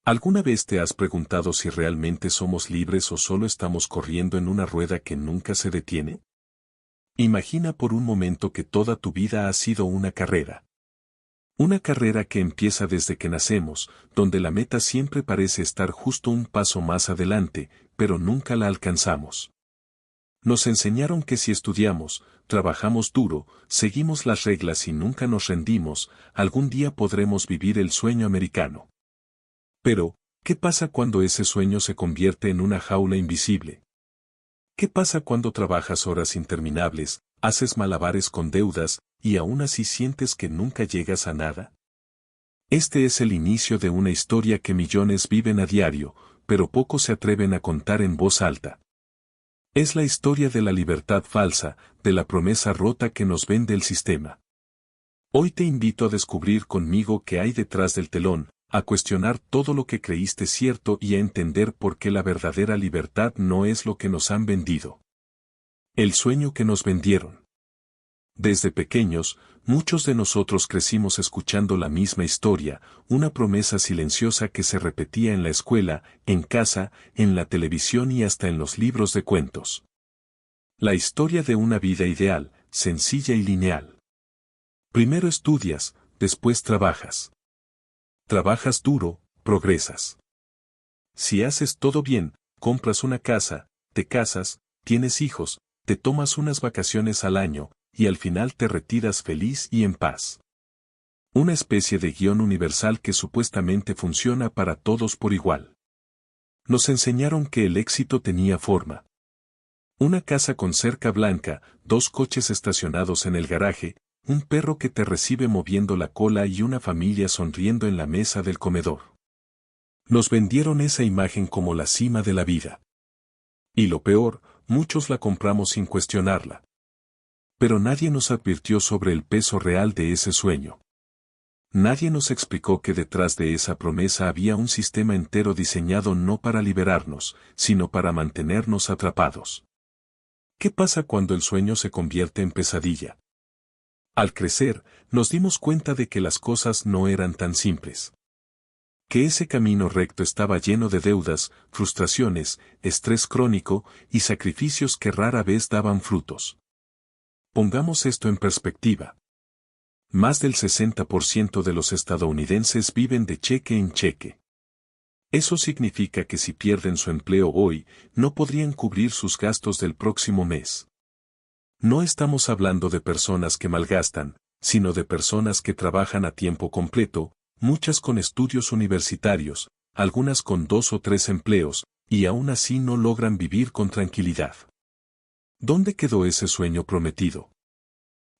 ¿Alguna vez te has preguntado si realmente somos libres o solo estamos corriendo en una rueda que nunca se detiene? Imagina por un momento que toda tu vida ha sido una carrera. Una carrera que empieza desde que nacemos, donde la meta siempre parece estar justo un paso más adelante, pero nunca la alcanzamos. Nos enseñaron que si estudiamos, trabajamos duro, seguimos las reglas y nunca nos rendimos, algún día podremos vivir el sueño americano. Pero, ¿qué pasa cuando ese sueño se convierte en una jaula invisible? ¿Qué pasa cuando trabajas horas interminables, haces malabares con deudas, y aún así sientes que nunca llegas a nada? Este es el inicio de una historia que millones viven a diario, pero pocos se atreven a contar en voz alta. Es la historia de la libertad falsa, de la promesa rota que nos vende el sistema. Hoy te invito a descubrir conmigo qué hay detrás del telón, a cuestionar todo lo que creíste cierto y a entender por qué la verdadera libertad no es lo que nos han vendido. El sueño que nos vendieron. Desde pequeños, muchos de nosotros crecimos escuchando la misma historia, una promesa silenciosa que se repetía en la escuela, en casa, en la televisión y hasta en los libros de cuentos. La historia de una vida ideal, sencilla y lineal. Primero estudias, después trabajas. Trabajas duro, progresas. Si haces todo bien, compras una casa, te casas, tienes hijos, te tomas unas vacaciones al año, y al final te retiras feliz y en paz. Una especie de guión universal que supuestamente funciona para todos por igual. Nos enseñaron que el éxito tenía forma. Una casa con cerca blanca, 2 coches estacionados en el garaje, un perro que te recibe moviendo la cola y una familia sonriendo en la mesa del comedor. Nos vendieron esa imagen como la cima de la vida. Y lo peor, muchos la compramos sin cuestionarla. Pero nadie nos advirtió sobre el peso real de ese sueño. Nadie nos explicó que detrás de esa promesa había un sistema entero diseñado no para liberarnos, sino para mantenernos atrapados. ¿Qué pasa cuando el sueño se convierte en pesadilla? Al crecer, nos dimos cuenta de que las cosas no eran tan simples. Que ese camino recto estaba lleno de deudas, frustraciones, estrés crónico y sacrificios que rara vez daban frutos. Pongamos esto en perspectiva. Más del 60% de los estadounidenses viven de cheque en cheque. Eso significa que si pierden su empleo hoy, no podrían cubrir sus gastos del próximo mes. No estamos hablando de personas que malgastan, sino de personas que trabajan a tiempo completo, muchas con estudios universitarios, algunas con 2 o 3 empleos, y aún así no logran vivir con tranquilidad. ¿Dónde quedó ese sueño prometido?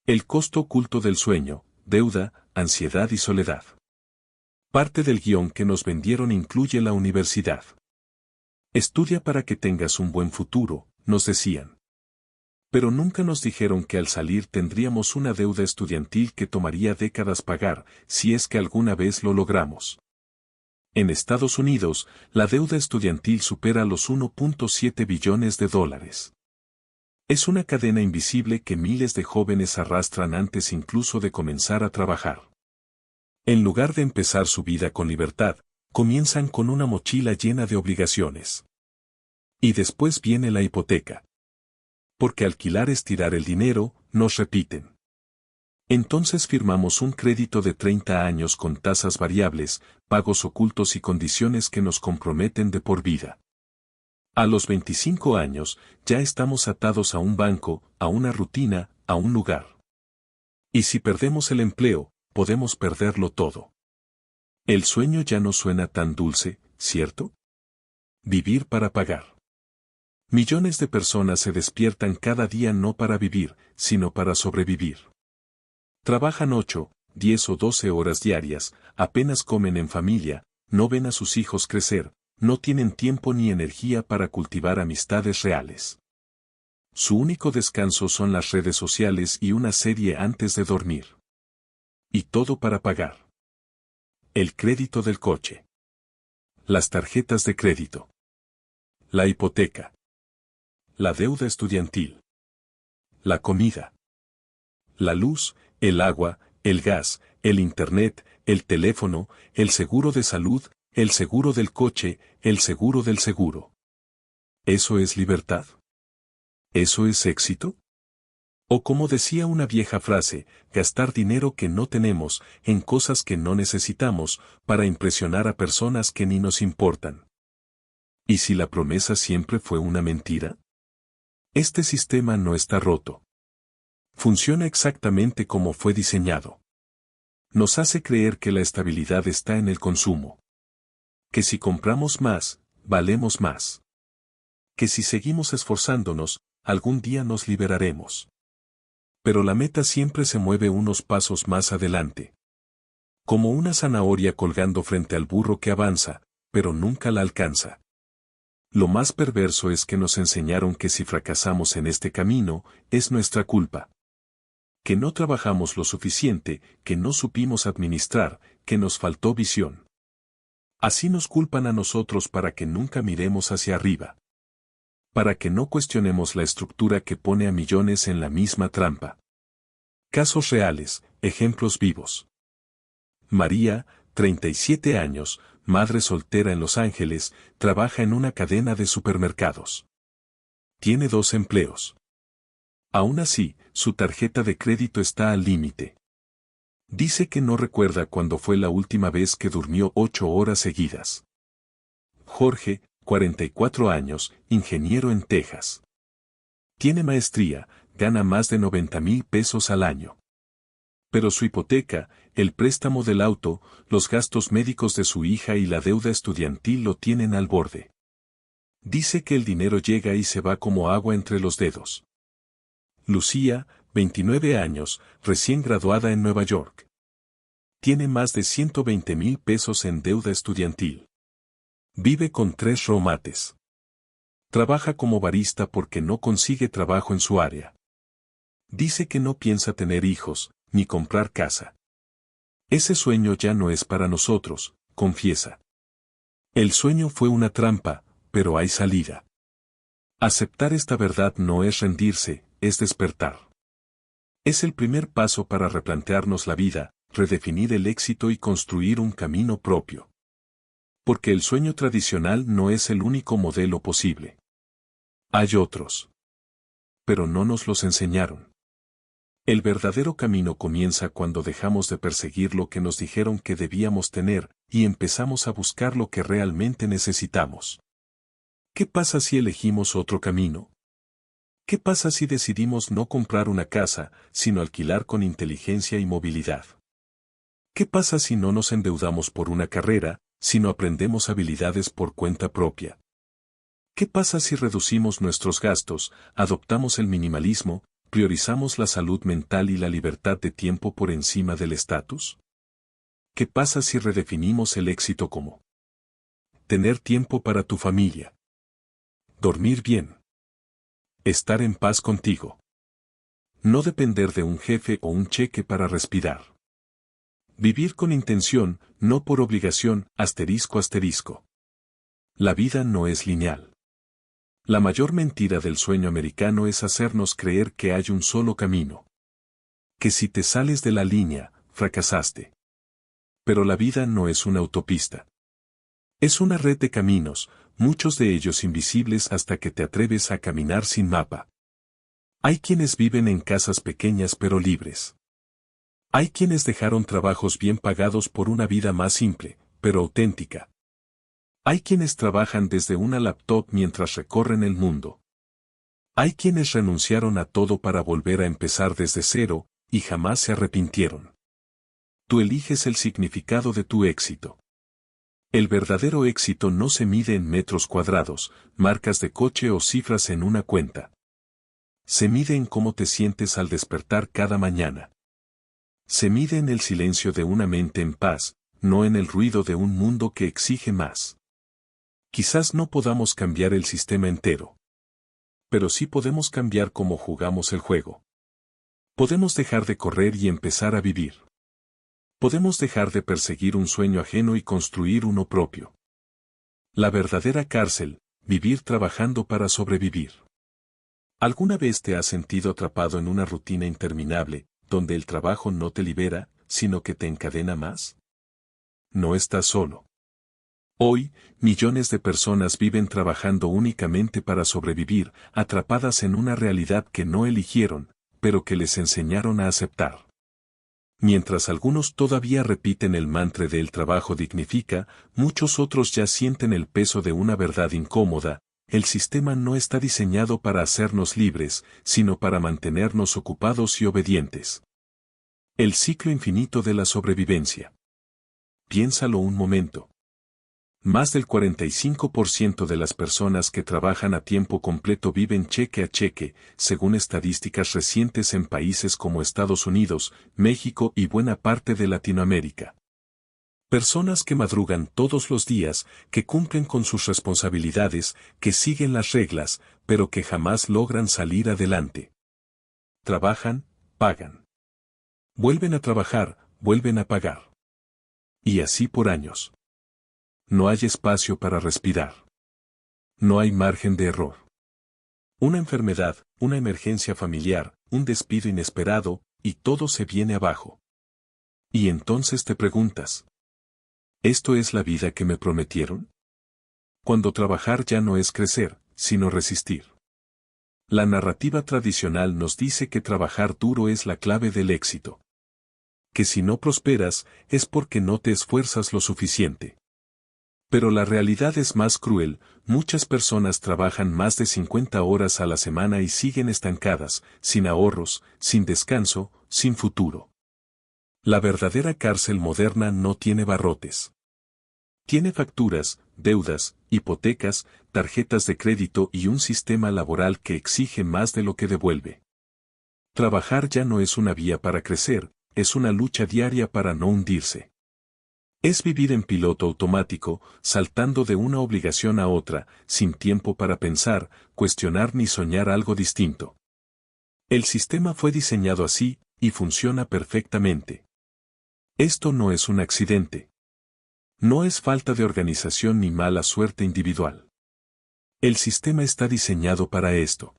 El costo oculto del sueño, deuda, ansiedad y soledad. Parte del guión que nos vendieron incluye la universidad. Estudia para que tengas un buen futuro, nos decían. Pero nunca nos dijeron que al salir tendríamos una deuda estudiantil que tomaría décadas pagar, si es que alguna vez lo logramos. En Estados Unidos, la deuda estudiantil supera los 1.7 billones de dólares. Es una cadena invisible que miles de jóvenes arrastran antes incluso de comenzar a trabajar. En lugar de empezar su vida con libertad, comienzan con una mochila llena de obligaciones. Y después viene la hipoteca. Porque alquilar es tirar el dinero, nos repiten. Entonces firmamos un crédito de 30 años con tasas variables, pagos ocultos y condiciones que nos comprometen de por vida. A los 25 años, ya estamos atados a un banco, a una rutina, a un lugar. Y si perdemos el empleo, podemos perderlo todo. El sueño ya no suena tan dulce, ¿cierto? Vivir para pagar. Millones de personas se despiertan cada día no para vivir, sino para sobrevivir. Trabajan 8, 10 o 12 horas diarias, apenas comen en familia, no ven a sus hijos crecer, no tienen tiempo ni energía para cultivar amistades reales. Su único descanso son las redes sociales y una serie antes de dormir. Y todo para pagar. El crédito del coche. Las tarjetas de crédito. La hipoteca. La deuda estudiantil. La comida. La luz, el agua, el gas, el internet, el teléfono, el seguro de salud, El seguro del coche, el seguro del seguro. ¿Eso es libertad? ¿Eso es éxito? O como decía una vieja frase, gastar dinero que no tenemos en cosas que no necesitamos para impresionar a personas que ni nos importan. ¿Y si la promesa siempre fue una mentira? Este sistema no está roto. Funciona exactamente como fue diseñado. Nos hace creer que la estabilidad está en el consumo. Que si compramos más, valemos más. Que si seguimos esforzándonos, algún día nos liberaremos. Pero la meta siempre se mueve unos pasos más adelante. Como una zanahoria colgando frente al burro que avanza, pero nunca la alcanza. Lo más perverso es que nos enseñaron que si fracasamos en este camino, es nuestra culpa. Que no trabajamos lo suficiente, que no supimos administrar, que nos faltó visión. Así nos culpan a nosotros para que nunca miremos hacia arriba. Para que no cuestionemos la estructura que pone a millones en la misma trampa. Casos reales, ejemplos vivos. María, 37 años, madre soltera en Los Ángeles, trabaja en una cadena de supermercados. Tiene 2 empleos. Aún así, su tarjeta de crédito está al límite. Dice que no recuerda cuándo fue la última vez que durmió 8 horas seguidas. Jorge, 44 años, ingeniero en Texas. Tiene maestría, gana más de 90,000 pesos al año. Pero su hipoteca, el préstamo del auto, los gastos médicos de su hija y la deuda estudiantil lo tienen al borde. Dice que el dinero llega y se va como agua entre los dedos. Lucía, 29 años, recién graduada en Nueva York. Tiene más de 120,000 pesos en deuda estudiantil. Vive con 3 roomates. Trabaja como barista porque no consigue trabajo en su área. Dice que no piensa tener hijos, ni comprar casa. Ese sueño ya no es para nosotros, confiesa. El sueño fue una trampa, pero hay salida. Aceptar esta verdad no es rendirse, es despertar. Es el primer paso para replantearnos la vida, redefinir el éxito y construir un camino propio. Porque el sueño tradicional no es el único modelo posible. Hay otros. Pero no nos los enseñaron. El verdadero camino comienza cuando dejamos de perseguir lo que nos dijeron que debíamos tener y empezamos a buscar lo que realmente necesitamos. ¿Qué pasa si elegimos otro camino? ¿Qué pasa si decidimos no comprar una casa, sino alquilar con inteligencia y movilidad? ¿Qué pasa si no nos endeudamos por una carrera, sino aprendemos habilidades por cuenta propia? ¿Qué pasa si reducimos nuestros gastos, adoptamos el minimalismo, priorizamos la salud mental y la libertad de tiempo por encima del estatus? ¿Qué pasa si redefinimos el éxito como tener tiempo para tu familia, dormir bien, estar en paz contigo, no depender de un jefe o un cheque para respirar, vivir con intención, no por obligación, asterisco asterisco? La vida no es lineal. La mayor mentira del sueño americano es hacernos creer que hay un solo camino. Que si te sales de la línea, fracasaste. Pero la vida no es una autopista. Es una red de caminos, muchos de ellos invisibles hasta que te atreves a caminar sin mapa. Hay quienes viven en casas pequeñas pero libres. Hay quienes dejaron trabajos bien pagados por una vida más simple, pero auténtica. Hay quienes trabajan desde una laptop mientras recorren el mundo. Hay quienes renunciaron a todo para volver a empezar desde cero, y jamás se arrepintieron. Tú eliges el significado de tu éxito. El verdadero éxito no se mide en metros cuadrados, marcas de coche o cifras en una cuenta. Se mide en cómo te sientes al despertar cada mañana. Se mide en el silencio de una mente en paz, no en el ruido de un mundo que exige más. Quizás no podamos cambiar el sistema entero. Pero sí podemos cambiar cómo jugamos el juego. Podemos dejar de correr y empezar a vivir. Podemos dejar de perseguir un sueño ajeno y construir uno propio. La verdadera cárcel, vivir trabajando para sobrevivir. ¿Alguna vez te has sentido atrapado en una rutina interminable, donde el trabajo no te libera, sino que te encadena más? No estás solo. Hoy, millones de personas viven trabajando únicamente para sobrevivir, atrapadas en una realidad que no eligieron, pero que les enseñaron a aceptar. Mientras algunos todavía repiten el mantra de "el trabajo dignifica", muchos otros ya sienten el peso de una verdad incómoda: el sistema no está diseñado para hacernos libres, sino para mantenernos ocupados y obedientes. El ciclo infinito de la sobrevivencia. Piénsalo un momento. Más del 45% de las personas que trabajan a tiempo completo viven cheque a cheque, según estadísticas recientes en países como Estados Unidos, México y buena parte de Latinoamérica. Personas que madrugan todos los días, que cumplen con sus responsabilidades, que siguen las reglas, pero que jamás logran salir adelante. Trabajan, pagan. Vuelven a trabajar, vuelven a pagar. Y así por años. No hay espacio para respirar. No hay margen de error. Una enfermedad, una emergencia familiar, un despido inesperado, y todo se viene abajo. Y entonces te preguntas: ¿esto es la vida que me prometieron? Cuando trabajar ya no es crecer, sino resistir. La narrativa tradicional nos dice que trabajar duro es la clave del éxito. Que si no prosperas, es porque no te esfuerzas lo suficiente. Pero la realidad es más cruel: muchas personas trabajan más de 50 horas a la semana y siguen estancadas, sin ahorros, sin descanso, sin futuro. La verdadera cárcel moderna no tiene barrotes. Tiene facturas, deudas, hipotecas, tarjetas de crédito y un sistema laboral que exige más de lo que devuelve. Trabajar ya no es una vía para crecer, es una lucha diaria para no hundirse. Es vivir en piloto automático, saltando de una obligación a otra, sin tiempo para pensar, cuestionar ni soñar algo distinto. El sistema fue diseñado así, y funciona perfectamente. Esto no es un accidente. No es falta de organización ni mala suerte individual. El sistema está diseñado para esto.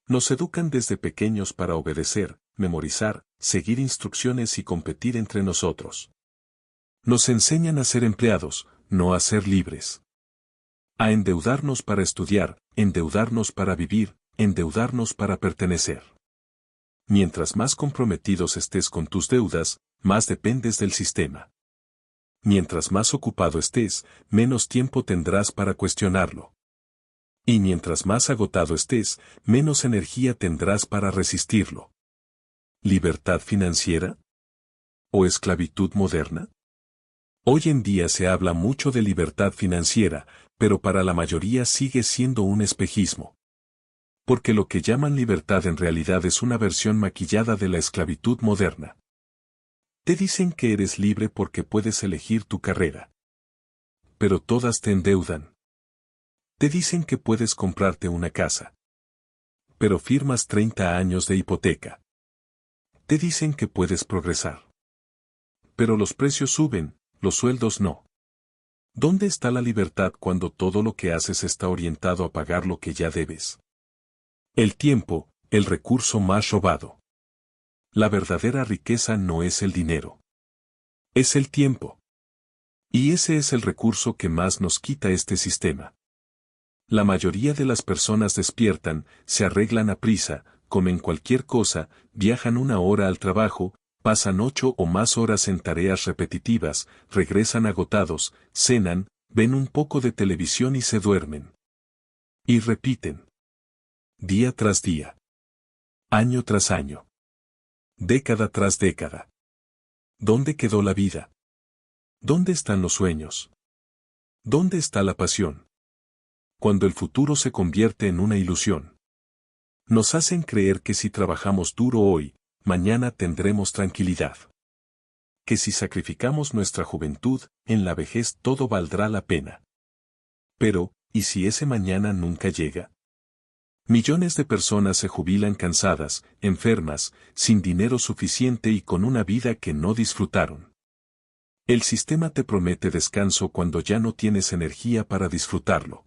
Nos educan desde pequeños para obedecer, memorizar, seguir instrucciones y competir entre nosotros. Nos enseñan a ser empleados, no a ser libres. A endeudarnos para estudiar, endeudarnos para vivir, endeudarnos para pertenecer. Mientras más comprometidos estés con tus deudas, más dependes del sistema. Mientras más ocupado estés, menos tiempo tendrás para cuestionarlo. Y mientras más agotado estés, menos energía tendrás para resistirlo. ¿Libertad financiera? ¿O esclavitud moderna? Hoy en día se habla mucho de libertad financiera, pero para la mayoría sigue siendo un espejismo. Porque lo que llaman libertad en realidad es una versión maquillada de la esclavitud moderna. Te dicen que eres libre porque puedes elegir tu carrera. Pero todas te endeudan. Te dicen que puedes comprarte una casa. Pero firmas 30 años de hipoteca. Te dicen que puedes progresar. Pero los precios suben, los sueldos no. ¿Dónde está la libertad cuando todo lo que haces está orientado a pagar lo que ya debes? El tiempo, el recurso más robado. La verdadera riqueza no es el dinero. Es el tiempo. Y ese es el recurso que más nos quita este sistema. La mayoría de las personas despiertan, se arreglan a prisa, comen cualquier cosa, viajan 1 hora al trabajo, pasan 8 o más horas en tareas repetitivas, regresan agotados, cenan, ven un poco de televisión y se duermen. Y repiten. Día tras día. Año tras año. Década tras década. ¿Dónde quedó la vida? ¿Dónde están los sueños? ¿Dónde está la pasión? Cuando el futuro se convierte en una ilusión. Nos hacen creer que si trabajamos duro hoy, mañana tendremos tranquilidad. Que si sacrificamos nuestra juventud, en la vejez todo valdrá la pena. Pero, ¿y si ese mañana nunca llega? Millones de personas se jubilan cansadas, enfermas, sin dinero suficiente y con una vida que no disfrutaron. El sistema te promete descanso cuando ya no tienes energía para disfrutarlo.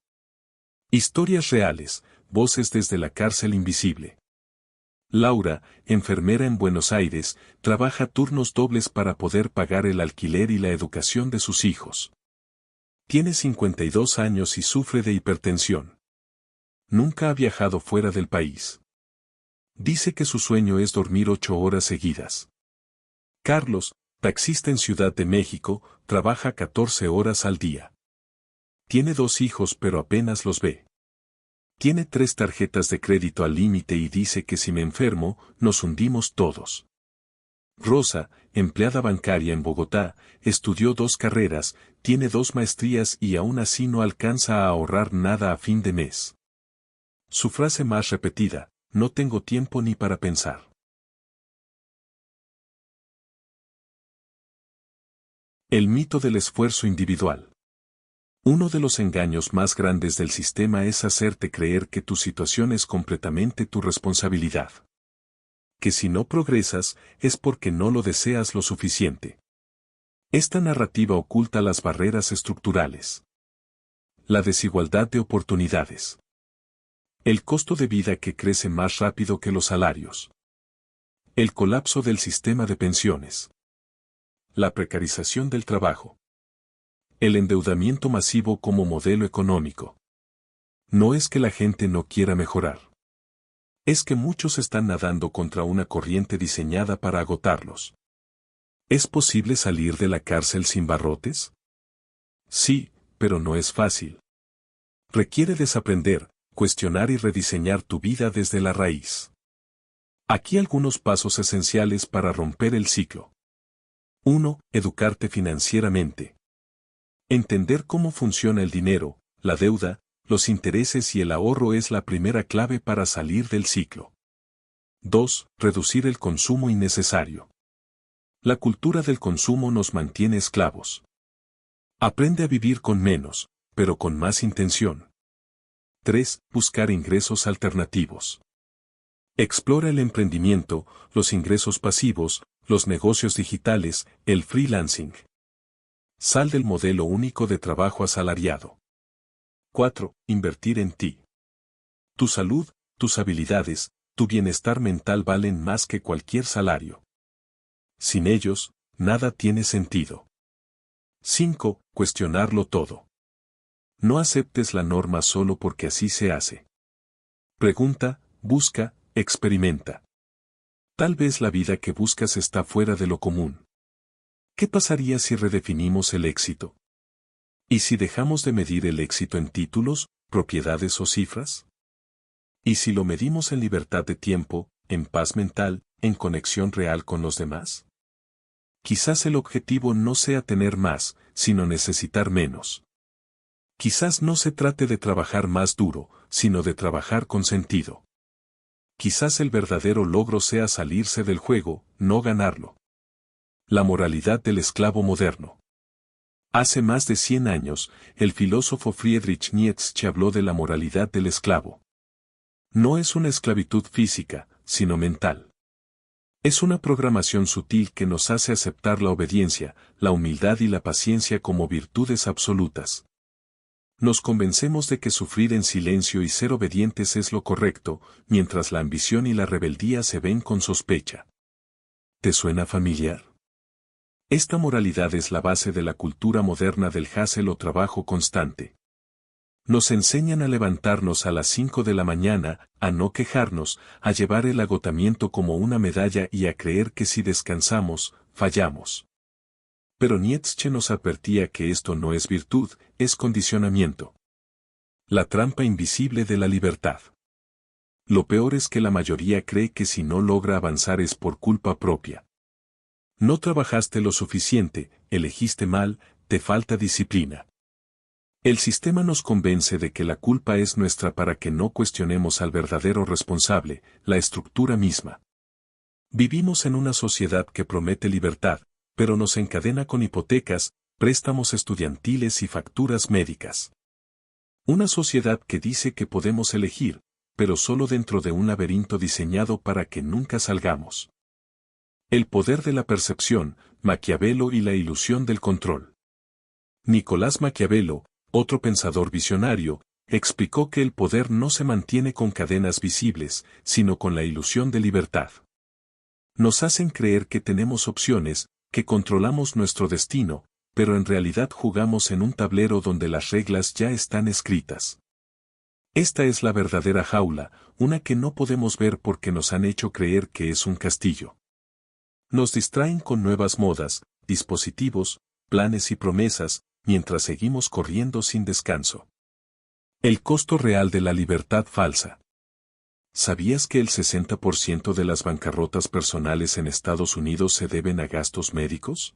Historias reales, voces desde la cárcel invisible. Laura, enfermera en Buenos Aires, trabaja turnos dobles para poder pagar el alquiler y la educación de sus hijos. Tiene 52 años y sufre de hipertensión. Nunca ha viajado fuera del país. Dice que su sueño es dormir 8 horas seguidas. Carlos, taxista en Ciudad de México, trabaja 14 horas al día. Tiene 2 hijos pero apenas los ve. Tiene 3 tarjetas de crédito al límite y dice que si me enfermo, nos hundimos todos. Rosa, empleada bancaria en Bogotá, estudió 2 carreras, tiene 2 maestrías y aún así no alcanza a ahorrar nada a fin de mes. Su frase más repetida: no tengo tiempo ni para pensar. El mito del esfuerzo individual. Uno de los engaños más grandes del sistema es hacerte creer que tu situación es completamente tu responsabilidad. Que si no progresas, es porque no lo deseas lo suficiente. Esta narrativa oculta las barreras estructurales. La desigualdad de oportunidades. El costo de vida que crece más rápido que los salarios. El colapso del sistema de pensiones. La precarización del trabajo. El endeudamiento masivo como modelo económico. No es que la gente no quiera mejorar. Es que muchos están nadando contra una corriente diseñada para agotarlos. ¿Es posible salir de la cárcel sin barrotes? Sí, pero no es fácil. Requiere desaprender, cuestionar y rediseñar tu vida desde la raíz. Aquí algunos pasos esenciales para romper el ciclo. 1. Educarte financieramente. Entender cómo funciona el dinero, la deuda, los intereses y el ahorro es la primera clave para salir del ciclo. 2. Reducir el consumo innecesario. La cultura del consumo nos mantiene esclavos. Aprende a vivir con menos, pero con más intención. 3. Buscar ingresos alternativos. Explora el emprendimiento, los ingresos pasivos, los negocios digitales, el freelancing. Sal del modelo único de trabajo asalariado. 4. Invertir en ti. Tu salud, tus habilidades, tu bienestar mental valen más que cualquier salario. Sin ellos, nada tiene sentido. 5. Cuestionarlo todo. No aceptes la norma solo porque así se hace. Pregunta, busca, experimenta. Tal vez la vida que buscas está fuera de lo común. ¿Qué pasaría si redefinimos el éxito? ¿Y si dejamos de medir el éxito en títulos, propiedades o cifras? ¿Y si lo medimos en libertad de tiempo, en paz mental, en conexión real con los demás? Quizás el objetivo no sea tener más, sino necesitar menos. Quizás no se trate de trabajar más duro, sino de trabajar con sentido. Quizás el verdadero logro sea salirse del juego, no ganarlo. La moralidad del esclavo moderno. Hace más de 100 años, el filósofo Friedrich Nietzsche habló de la moralidad del esclavo. No es una esclavitud física, sino mental. Es una programación sutil que nos hace aceptar la obediencia, la humildad y la paciencia como virtudes absolutas. Nos convencemos de que sufrir en silencio y ser obedientes es lo correcto, mientras la ambición y la rebeldía se ven con sospecha. ¿Te suena familiar? Esta moralidad es la base de la cultura moderna del hustle o trabajo constante. Nos enseñan a levantarnos a las 5 de la mañana, a no quejarnos, a llevar el agotamiento como una medalla y a creer que si descansamos, fallamos. Pero Nietzsche nos advertía que esto no es virtud, es condicionamiento. La trampa invisible de la libertad. Lo peor es que la mayoría cree que si no logra avanzar es por culpa propia. No trabajaste lo suficiente, elegiste mal, te falta disciplina. El sistema nos convence de que la culpa es nuestra para que no cuestionemos al verdadero responsable, la estructura misma. Vivimos en una sociedad que promete libertad, pero nos encadena con hipotecas, préstamos estudiantiles y facturas médicas. Una sociedad que dice que podemos elegir, pero solo dentro de un laberinto diseñado para que nunca salgamos. El poder de la percepción, Maquiavelo y la ilusión del control. Nicolás Maquiavelo, otro pensador visionario, explicó que el poder no se mantiene con cadenas visibles, sino con la ilusión de libertad. Nos hacen creer que tenemos opciones, que controlamos nuestro destino, pero en realidad jugamos en un tablero donde las reglas ya están escritas. Esta es la verdadera jaula, una que no podemos ver porque nos han hecho creer que es un castillo. Nos distraen con nuevas modas, dispositivos, planes y promesas, mientras seguimos corriendo sin descanso. El costo real de la libertad falsa. ¿Sabías que el 60% de las bancarrotas personales en Estados Unidos se deben a gastos médicos?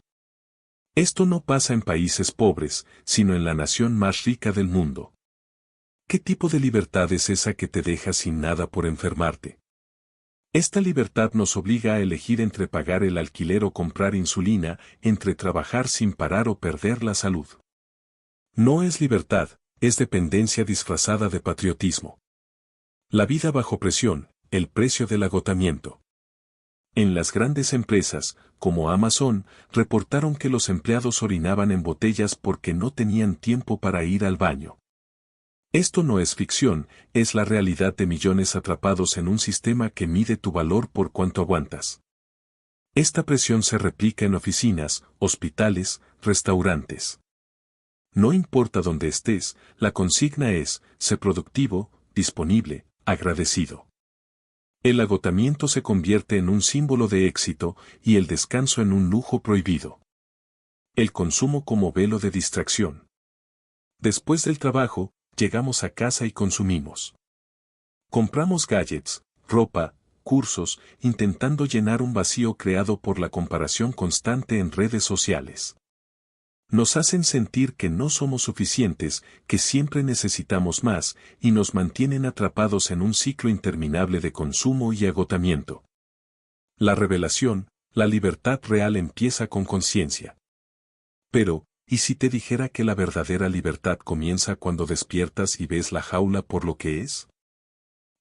Esto no pasa en países pobres, sino en la nación más rica del mundo. ¿Qué tipo de libertad es esa que te deja sin nada por enfermarte? Esta libertad nos obliga a elegir entre pagar el alquiler o comprar insulina, entre trabajar sin parar o perder la salud. No es libertad, es dependencia disfrazada de patriotismo. La vida bajo presión, el precio del agotamiento. En las grandes empresas, como Amazon, reportaron que los empleados orinaban en botellas porque no tenían tiempo para ir al baño. Esto no es ficción, es la realidad de millones atrapados en un sistema que mide tu valor por cuánto aguantas. Esta presión se replica en oficinas, hospitales, restaurantes. No importa dónde estés, la consigna es, sé productivo, disponible, agradecido. El agotamiento se convierte en un símbolo de éxito y el descanso en un lujo prohibido. El consumo como velo de distracción. Después del trabajo, llegamos a casa y consumimos. Compramos gadgets, ropa, cursos, intentando llenar un vacío creado por la comparación constante en redes sociales. Nos hacen sentir que no somos suficientes, que siempre necesitamos más, y nos mantienen atrapados en un ciclo interminable de consumo y agotamiento. La revelación, la libertad real empieza con conciencia. Pero, ¿y si te dijera que la verdadera libertad comienza cuando despiertas y ves la jaula por lo que es?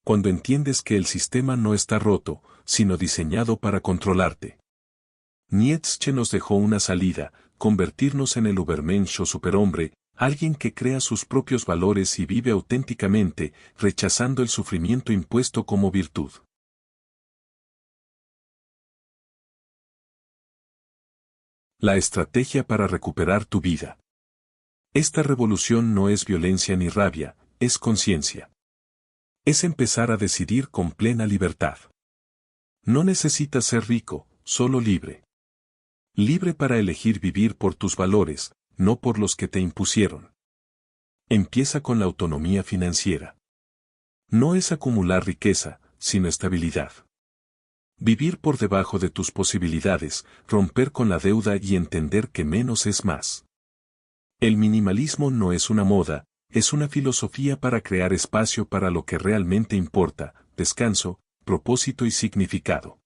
Cuando entiendes que el sistema no está roto, sino diseñado para controlarte. Nietzsche nos dejó una salida, convertirnos en el Übermensch o superhombre, alguien que crea sus propios valores y vive auténticamente, rechazando el sufrimiento impuesto como virtud. La estrategia para recuperar tu vida. Esta revolución no es violencia ni rabia, es conciencia. Es empezar a decidir con plena libertad. No necesitas ser rico, solo libre. Libre para elegir vivir por tus valores, no por los que te impusieron. Empieza con la autonomía financiera. No es acumular riqueza, sino estabilidad. Vivir por debajo de tus posibilidades, romper con la deuda y entender que menos es más. El minimalismo no es una moda, es una filosofía para crear espacio para lo que realmente importa, descanso, propósito y significado.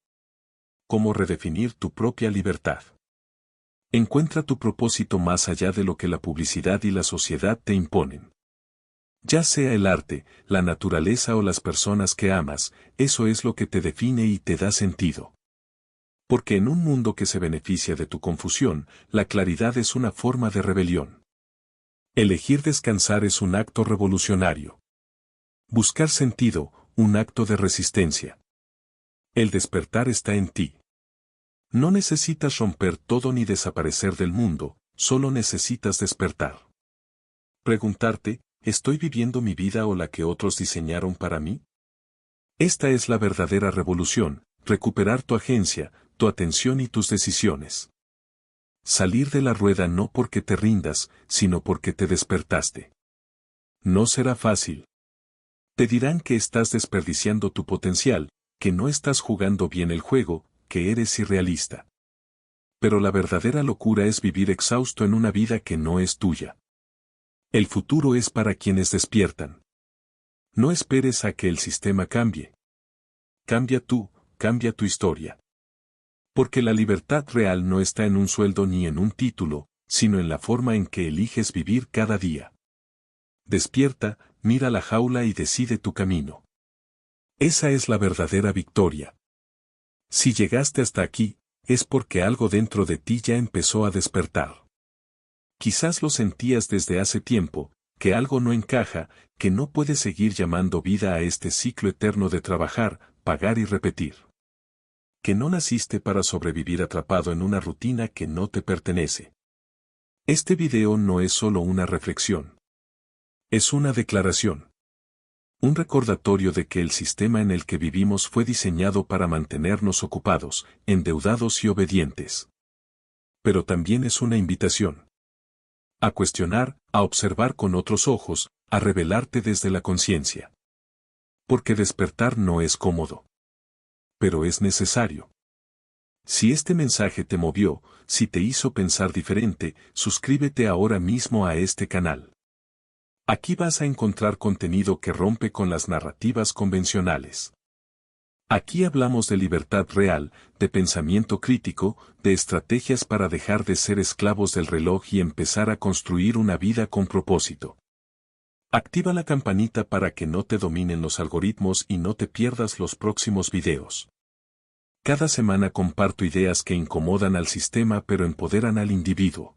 ¿Cómo redefinir tu propia libertad? Encuentra tu propósito más allá de lo que la publicidad y la sociedad te imponen. Ya sea el arte, la naturaleza o las personas que amas, eso es lo que te define y te da sentido. Porque en un mundo que se beneficia de tu confusión, la claridad es una forma de rebelión. Elegir descansar es un acto revolucionario. Buscar sentido, un acto de resistencia. El despertar está en ti. No necesitas romper todo ni desaparecer del mundo, solo necesitas despertar. Preguntarte, ¿estoy viviendo mi vida o la que otros diseñaron para mí? Esta es la verdadera revolución, recuperar tu agencia, tu atención y tus decisiones. Salir de la rueda no porque te rindas, sino porque te despertaste. No será fácil. Te dirán que estás desperdiciando tu potencial, que no estás jugando bien el juego, que eres irrealista. Pero la verdadera locura es vivir exhausto en una vida que no es tuya. El futuro es para quienes despiertan. No esperes a que el sistema cambie. Cambia tú, cambia tu historia. Porque la libertad real no está en un sueldo ni en un título, sino en la forma en que eliges vivir cada día. Despierta, mira la jaula y decide tu camino. Esa es la verdadera victoria. Si llegaste hasta aquí, es porque algo dentro de ti ya empezó a despertar. Quizás lo sentías desde hace tiempo, que algo no encaja, que no puedes seguir llamando vida a este ciclo eterno de trabajar, pagar y repetir. Que no naciste para sobrevivir atrapado en una rutina que no te pertenece. Este video no es solo una reflexión. Es una declaración. Un recordatorio de que el sistema en el que vivimos fue diseñado para mantenernos ocupados, endeudados y obedientes. Pero también es una invitación. A cuestionar, a observar con otros ojos, a revelarte desde la conciencia. Porque despertar no es cómodo. Pero es necesario. Si este mensaje te movió, si te hizo pensar diferente, suscríbete ahora mismo a este canal. Aquí vas a encontrar contenido que rompe con las narrativas convencionales. Aquí hablamos de libertad real, de pensamiento crítico, de estrategias para dejar de ser esclavos del reloj y empezar a construir una vida con propósito. Activa la campanita para que no te dominen los algoritmos y no te pierdas los próximos videos. Cada semana comparto ideas que incomodan al sistema pero empoderan al individuo.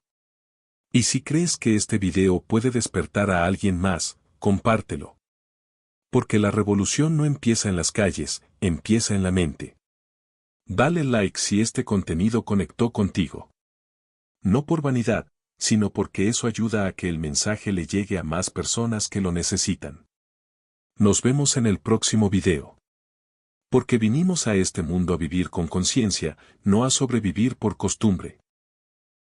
Y si crees que este video puede despertar a alguien más, compártelo. Porque la revolución no empieza en las calles, empieza en la mente. Dale like si este contenido conectó contigo. No por vanidad, sino porque eso ayuda a que el mensaje le llegue a más personas que lo necesitan. Nos vemos en el próximo video. Porque vinimos a este mundo a vivir con conciencia, no a sobrevivir por costumbre.